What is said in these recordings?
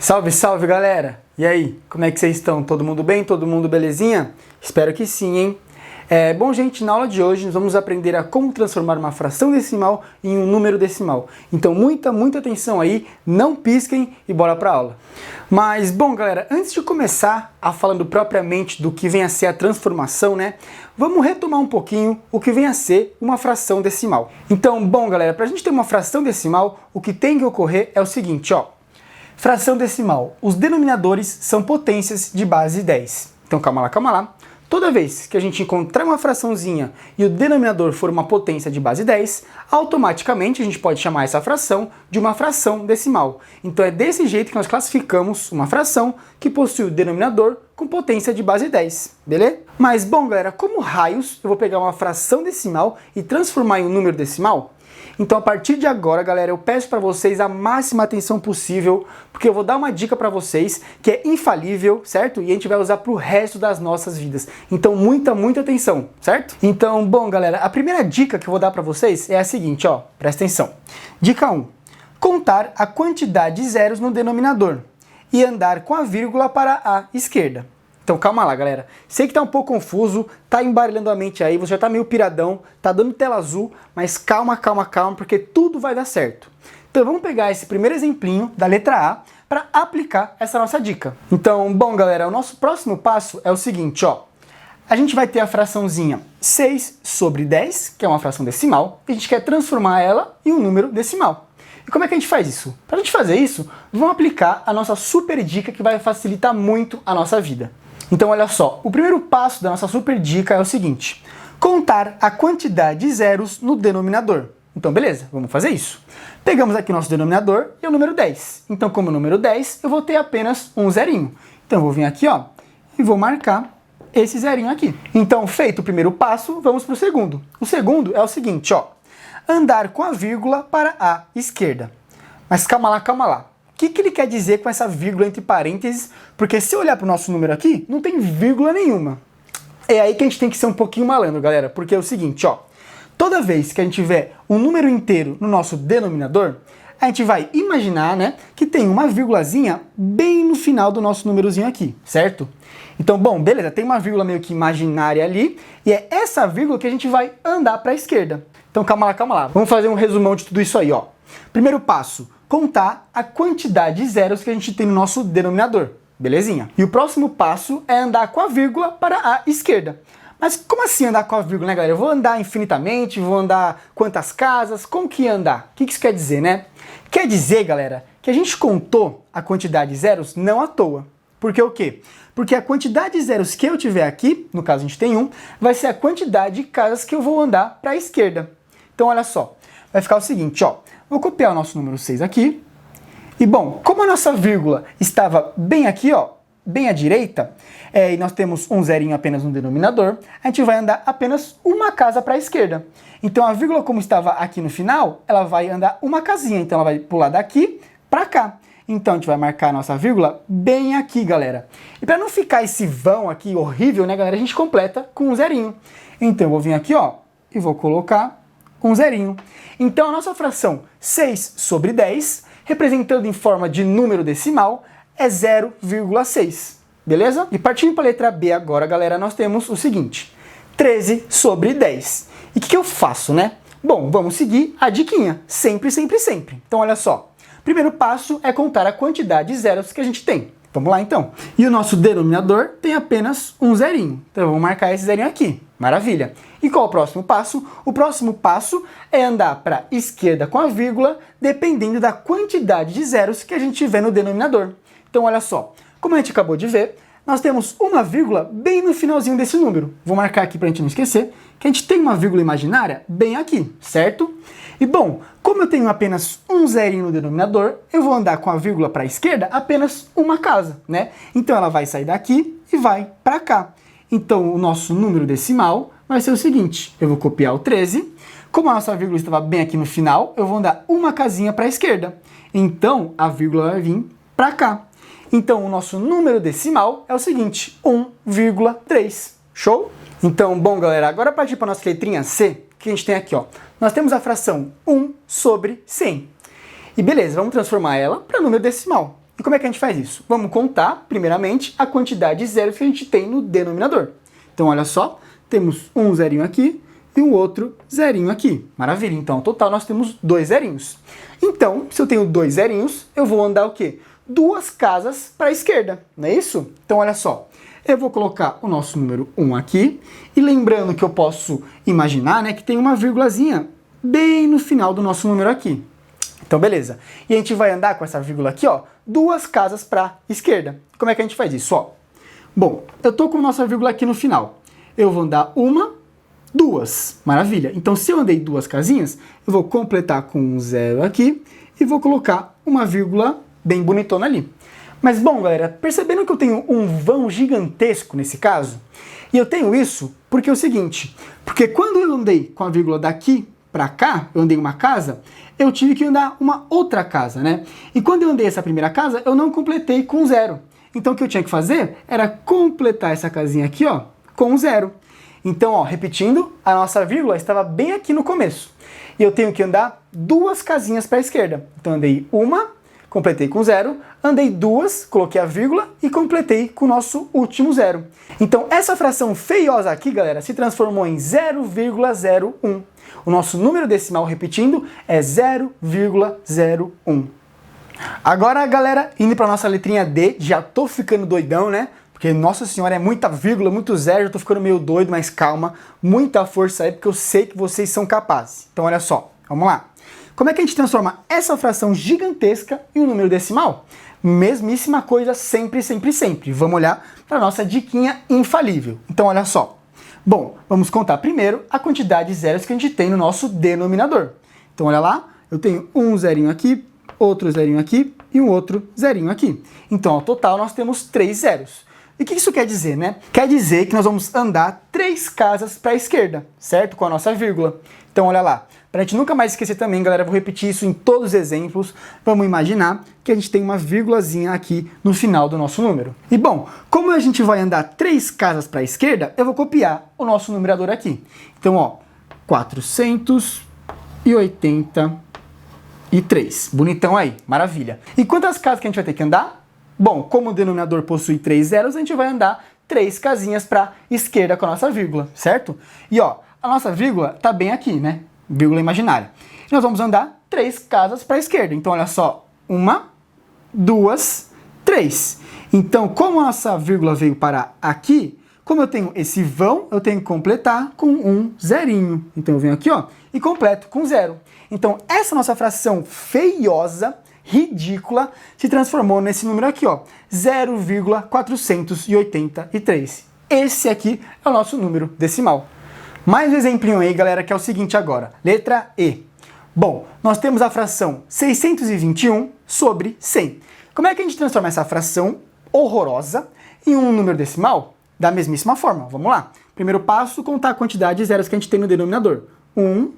Salve, salve, galera! E aí, como é que vocês estão? Todo mundo bem? Todo mundo belezinha? Espero que sim, hein? Bom, gente, na aula de hoje nós vamos aprender a como transformar uma fração decimal em um número decimal. Então, muita atenção aí, não pisquem e bora pra aula. Mas, bom, galera, antes de começar a falando propriamente do que vem a ser a transformação, né? Vamos retomar um pouquinho o que vem a ser uma fração decimal. Então, bom, galera, pra gente ter uma fração decimal, o que tem que ocorrer é o seguinte, ó. Fração decimal. Os denominadores são potências de base 10. Então, calma lá. Toda vez que a gente encontrar uma fraçãozinha e o denominador for uma potência de base 10, automaticamente a gente pode chamar essa fração de uma fração decimal. Então é desse jeito que nós classificamos uma fração que possui o denominador com potência de base 10, beleza? Mas bom, galera, como raios eu vou pegar uma fração decimal e transformar em um número decimal? Então a partir de agora, galera, eu peço para vocês a máxima atenção possível, porque eu vou dar uma dica para vocês que é infalível, certo? E a gente vai usar para o resto das nossas vidas. Então muita atenção, certo? Então, bom, galera, a primeira dica que eu vou dar para vocês é a seguinte, ó, presta atenção. Dica 1. Contar a quantidade de zeros no denominador e andar com a vírgula para a esquerda. Então calma lá, galera. Sei que tá um pouco confuso, tá embaralhando a mente aí, você já tá meio piradão, tá dando tela azul, mas calma, porque tudo vai dar certo. Então vamos pegar esse primeiro exemplinho da letra A para aplicar essa nossa dica. Então, bom, galera, o nosso próximo passo é o seguinte, ó. A gente vai ter a fraçãozinha 6 sobre 10, que é uma fração decimal, e a gente quer transformar ela em um número decimal. E como é que a gente faz isso? Para a gente fazer isso, vamos aplicar a nossa super dica que vai facilitar muito a nossa vida. Então olha só, o primeiro passo da nossa super dica é o seguinte: contar a quantidade de zeros no denominador. Então beleza, vamos fazer isso. Pegamos aqui o nosso denominador e o número 10. Então como número 10, eu vou ter apenas um zerinho. Então eu vou vir aqui, ó, e vou marcar esse zerinho aqui. Então feito o primeiro passo, vamos para o segundo. O segundo é o seguinte, ó, andar com a vírgula para a esquerda. Mas calma lá. O que ele quer dizer com essa vírgula entre parênteses? Porque se eu olhar para o nosso número aqui, não tem vírgula nenhuma. É aí que a gente tem que ser um pouquinho malandro, galera. Porque é o seguinte, ó. Toda vez que a gente tiver um número inteiro no nosso denominador, a gente vai imaginar, né, que tem uma vírgulazinha bem no final do nosso númerozinho aqui, certo? Então, bom, beleza, tem uma vírgula meio que imaginária ali, e é essa vírgula que a gente vai andar para a esquerda. Então, calma lá. Vamos fazer um resumão de tudo isso aí, ó. Primeiro passo, contar a quantidade de zeros que a gente tem no nosso denominador, belezinha? E o próximo passo é andar com a vírgula para a esquerda. Mas como assim andar com a vírgula, né, galera? Eu vou andar infinitamente, vou andar quantas casas? Como que ia andar? O que isso quer dizer, né? Quer dizer, galera, que a gente contou a quantidade de zeros não à toa. Porque o quê? Porque a quantidade de zeros que eu tiver aqui, no caso a gente tem um, vai ser a quantidade de casas que eu vou andar para a esquerda. Então olha só, vai ficar o seguinte, ó. Vou copiar o nosso número 6 aqui. E bom, como a nossa vírgula estava bem aqui, ó, bem à direita, e nós temos um zerinho apenas no denominador, a gente vai andar apenas uma casa para a esquerda. Então a vírgula, como estava aqui no final, ela vai andar uma casinha. Então ela vai pular daqui para cá. Então a gente vai marcar a nossa vírgula bem aqui, galera. E para não ficar esse vão aqui horrível, né, galera, a gente completa com um zerinho. Então eu vou vir aqui, ó, e vou colocar um zerinho. Então a nossa fração 6 sobre 10, representando em forma de número decimal, é 0,6, beleza? E partindo para a letra B agora, galera, nós temos o seguinte: 13 sobre 10. E o que eu faço, né? Bom, vamos seguir a diquinha, sempre. Então olha só, primeiro passo é contar a quantidade de zeros que a gente tem. Vamos lá então. E o nosso denominador tem apenas um zerinho. Então vamos marcar esse zerinho aqui. Maravilha. E qual é o próximo passo? O próximo passo é andar para a esquerda com a vírgula, dependendo da quantidade de zeros que a gente tiver no denominador. Então olha só, como a gente acabou de ver, nós temos uma vírgula bem no finalzinho desse número. Vou marcar aqui para a gente não esquecer que a gente tem uma vírgula imaginária bem aqui, certo? E bom, como eu tenho apenas um zerinho no denominador, eu vou andar com a vírgula para a esquerda apenas uma casa, né? Então ela vai sair daqui e vai para cá. Então o nosso número decimal vai ser o seguinte: eu vou copiar o 13. Como a nossa vírgula estava bem aqui no final, eu vou andar uma casinha para a esquerda. Então a vírgula vai vir para cá. Então o nosso número decimal é o seguinte: 1,3. Show? Então, bom, galera, agora partir para a nossa letrinha C, que a gente tem aqui, ó. Nós temos a fração 1 sobre 100. E beleza, vamos transformar ela para número decimal. E como é que a gente faz isso? Vamos contar, primeiramente, a quantidade de zeros que a gente tem no denominador. Então, olha só, temos um zerinho aqui e um outro zerinho aqui. Maravilha, então, no total nós temos 2 zerinhos. Então, se eu tenho 2 zerinhos, eu vou andar o quê? 2 casas para a esquerda, não é isso? Então, olha só, eu vou colocar o nosso número 1 aqui, e lembrando que eu posso imaginar, né, que tem uma vírgulazinha bem no final do nosso número aqui. Então, beleza. E a gente vai andar com essa vírgula aqui, ó, 2 casas para a esquerda. Como é que a gente faz isso? Ó, bom, eu tô com a nossa vírgula aqui no final. Eu vou andar 1, 2. Maravilha. Então, se eu andei 2 casinhas, eu vou completar com um 0 aqui e vou colocar uma vírgula bem bonitona ali. Mas, bom, galera, percebendo que eu tenho um vão gigantesco nesse caso? E eu tenho isso porque é o seguinte, porque quando eu andei com a vírgula daqui para cá, eu andei uma casa, eu tive que andar uma outra casa, né? E quando eu andei essa primeira casa, eu não completei com 0. Então, o que eu tinha que fazer era completar essa casinha aqui, ó, com 0. Então, ó, repetindo, a nossa vírgula estava bem aqui no começo. E eu tenho que andar 2 casinhas para a esquerda. Então, andei 1, completei com 0, andei 2, coloquei a vírgula e completei com o nosso último 0. Então, essa fração feiosa aqui, galera, se transformou em 0,01. O nosso número decimal, repetindo, é 0,01. Agora, galera, indo para nossa letrinha D, já tô ficando doidão, né? Porque, nossa senhora, é muita vírgula, muito zero, eu tô ficando meio doido, mas calma, muita força aí, porque eu sei que vocês são capazes. Então, olha só, vamos lá. Como é que a gente transforma essa fração gigantesca em um número decimal? Mesmíssima coisa, sempre, sempre, sempre. Vamos olhar para a nossa diquinha infalível. Então, olha só. Bom, vamos contar primeiro a quantidade de zeros que a gente tem no nosso denominador. Então, olha lá, eu tenho um zerinho aqui, outro zerinho aqui e um outro zerinho aqui. Então, ao total, nós temos 3 zeros. E o que isso quer dizer, né? Quer dizer que nós vamos andar 3 casas para a esquerda, certo? Com a nossa vírgula. Então, olha lá. Para a gente nunca mais esquecer também, galera, vou repetir isso em todos os exemplos. Vamos imaginar que a gente tem uma vírgulazinha aqui no final do nosso número. E bom, como a gente vai andar 3 casas para a esquerda, eu vou copiar o nosso numerador aqui. Então, ó, 483. Bonitão aí, maravilha. E quantas casas que a gente vai ter que andar? Bom, como o denominador possui 3 zeros, a gente vai andar 3 casinhas para a esquerda com a nossa vírgula, certo? E ó, a nossa vírgula tá bem aqui, né? Vírgula imaginária. E nós vamos andar 3 casas para a esquerda. Então, olha só, 1, 2, 3. Então, como a nossa vírgula veio parar aqui, como eu tenho esse vão, eu tenho que completar com um zerinho. Então, eu venho aqui, ó, e completo com 0. Então, essa nossa fração feiosa, ridícula, se transformou nesse número aqui, ó, 0,483. Esse aqui é o nosso número decimal. Mais um exemplinho aí, galera, que é o seguinte agora. Letra E. Bom, nós temos a fração 621 sobre 100. Como é que a gente transforma essa fração horrorosa em um número decimal? Da mesmíssima forma. Vamos lá. Primeiro passo, contar a quantidade de zeros que a gente tem no denominador. 1,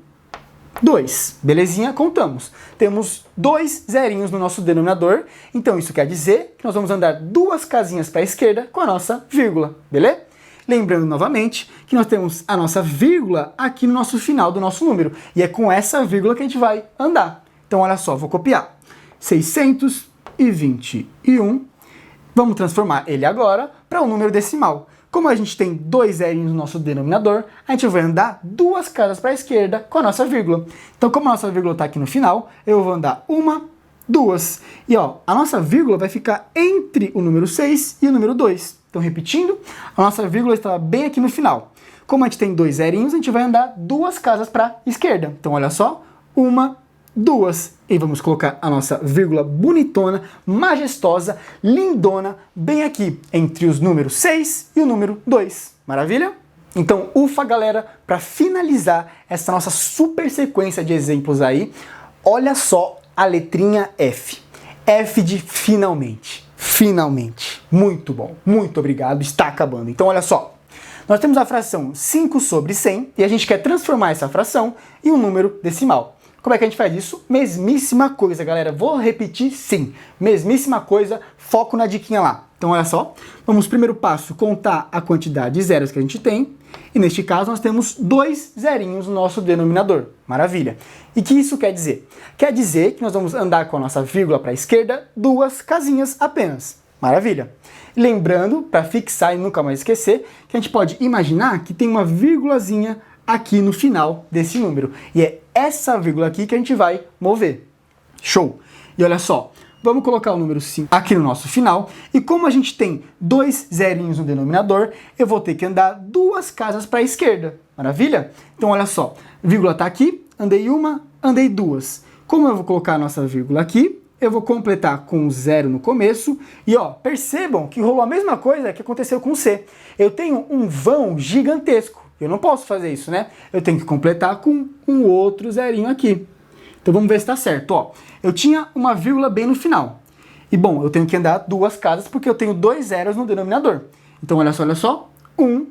2. Belezinha? Contamos. Temos 2 zerinhos no nosso denominador. Então, isso quer dizer que nós vamos andar 2 casinhas para a esquerda com a nossa vírgula. Beleza? Lembrando novamente que nós temos a nossa vírgula aqui no nosso final do nosso número. E é com essa vírgula que a gente vai andar. Então, olha só, vou copiar. 621. Vamos transformar ele agora para um número decimal. Como a gente tem 2 zerinhos no nosso denominador, a gente vai andar 2 casas para a esquerda com a nossa vírgula. Então, como a nossa vírgula está aqui no final, eu vou andar 1, 2. E ó, a nossa vírgula vai ficar entre o número 6 e o número 2. Então, repetindo, a nossa vírgula está bem aqui no final. Como a gente tem 2 zerinhos, a gente vai andar 2 casas para a esquerda. Então, olha só, 1, 2. E vamos colocar a nossa vírgula bonitona, majestosa, lindona, bem aqui, entre os números 6 e o número 2. Maravilha? Então, ufa, galera, para finalizar essa nossa super sequência de exemplos aí, olha só a letrinha F. F de finalmente. Finalmente. Muito bom. Muito obrigado. Está acabando. Então, olha só. Nós temos a fração 5 sobre 100 e a gente quer transformar essa fração em um número decimal. Como é que a gente faz isso? Mesmíssima coisa, galera. Vou repetir sim. Mesmíssima coisa. Foco na diquinha lá. Então, olha só, vamos primeiro passo contar a quantidade de zeros que a gente tem. E neste caso, nós temos 2 zerinhos no nosso denominador. Maravilha. E o que isso quer dizer? Quer dizer que nós vamos andar com a nossa vírgula para a esquerda 2 casinhas apenas. Maravilha. Lembrando, para fixar e nunca mais esquecer, que a gente pode imaginar que tem uma vírgulazinha aqui no final desse número. E é essa vírgula aqui que a gente vai mover. Show! E olha só, vamos colocar o número 5 aqui no nosso final. E como a gente tem 2 zerinhos no denominador, eu vou ter que andar 2 casas para a esquerda. Maravilha? Então olha só, vírgula está aqui, andei uma, andei 2. Como eu vou colocar a nossa vírgula aqui, eu vou completar com 0 no começo. E ó, percebam que rolou a mesma coisa que aconteceu com o C. Eu tenho um vão gigantesco. Eu não posso fazer isso, né? Eu tenho que completar com um outro zerinho aqui. Então vamos ver se está certo. Ó, eu tinha uma vírgula bem no final. E bom, eu tenho que andar 2 casas porque eu tenho 2 zeros no denominador. Então olha só. 1,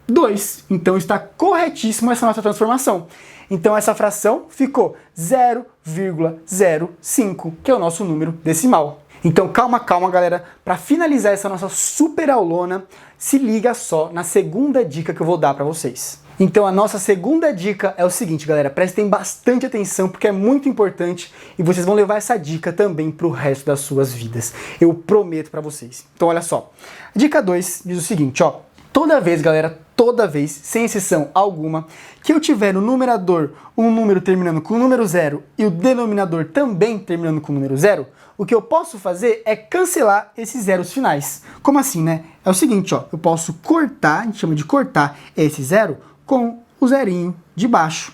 2. Então está corretíssimo essa nossa transformação. Então essa fração ficou 0,05, que é o nosso número decimal. Então calma, galera. Para finalizar essa nossa super aulona, se liga só na segunda dica que eu vou dar para vocês. Então a nossa segunda dica é o seguinte, galera, prestem bastante atenção porque é muito importante e vocês vão levar essa dica também para o resto das suas vidas. Eu prometo para vocês. Então olha só, dica 2 diz o seguinte, ó, toda vez, galera, toda vez, sem exceção alguma, que eu tiver no numerador um número terminando com o número 0 e o denominador também terminando com o número 0, o que eu posso fazer é cancelar esses zeros finais. Como assim, né? É o seguinte, ó, eu posso cortar, a gente chama de cortar esse zero com o zerinho de baixo.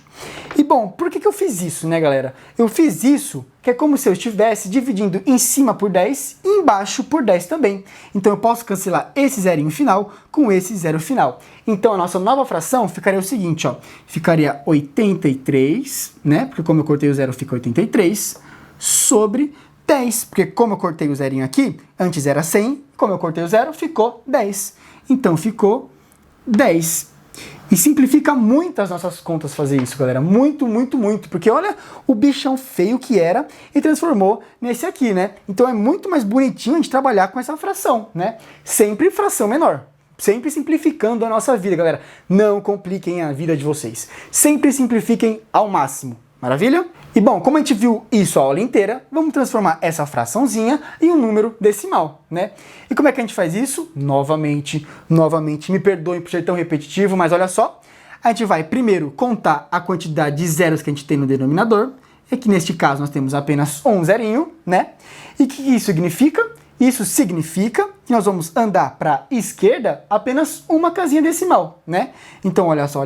E bom, por que eu fiz isso, né, galera? Eu fiz isso que é como se eu estivesse dividindo em cima por 10 e embaixo por 10 também. Então eu posso cancelar esse zerinho final com esse zero final. Então a nossa nova fração ficaria o seguinte, ó, ficaria 83, né? Porque como eu cortei o zero, fica 83 sobre 10, porque como eu cortei o zerinho aqui, antes era 100, como eu cortei o zero, ficou 10. Então ficou 10. E simplifica muito as nossas contas fazer isso, galera. Muito, porque olha o bichão feio que era e transformou nesse aqui, né? Então é muito mais bonitinho a gente trabalhar com essa fração, né? Sempre fração menor. Sempre simplificando a nossa vida, galera. Não compliquem a vida de vocês. Sempre simplifiquem ao máximo. Maravilha? E bom, como a gente viu isso a aula inteira, vamos transformar essa fraçãozinha em um número decimal, né? E como é que a gente faz isso? Novamente, me perdoem por ser tão repetitivo, mas olha só. A gente vai primeiro contar a quantidade de zeros que a gente tem no denominador, e que neste caso nós temos apenas um zerinho, né? E o que isso significa? Isso significa que nós vamos andar para a esquerda apenas uma casinha decimal, né? Então, olha só,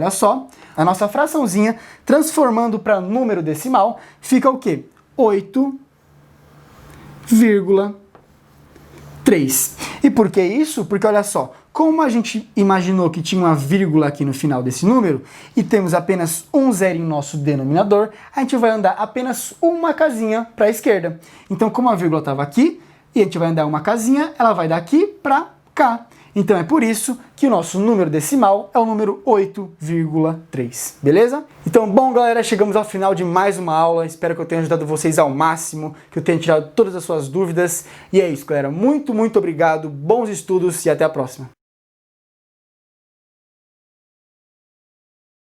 a nossa fraçãozinha, transformando para número decimal, fica o quê? 8,3. E por que isso? Porque, olha só, como a gente imaginou que tinha uma vírgula aqui no final desse número, e temos apenas um zero em nosso denominador, a gente vai andar apenas uma casinha para a esquerda. Então, como a vírgula estava aqui, e a gente vai andar uma casinha, ela vai daqui para cá. Então é por isso que o nosso número decimal é o número 8,3, beleza? Então, bom, galera, chegamos ao final de mais uma aula. Espero que eu tenha ajudado vocês ao máximo, que eu tenha tirado todas as suas dúvidas. E é isso, galera. Muito obrigado, bons estudos e até a próxima.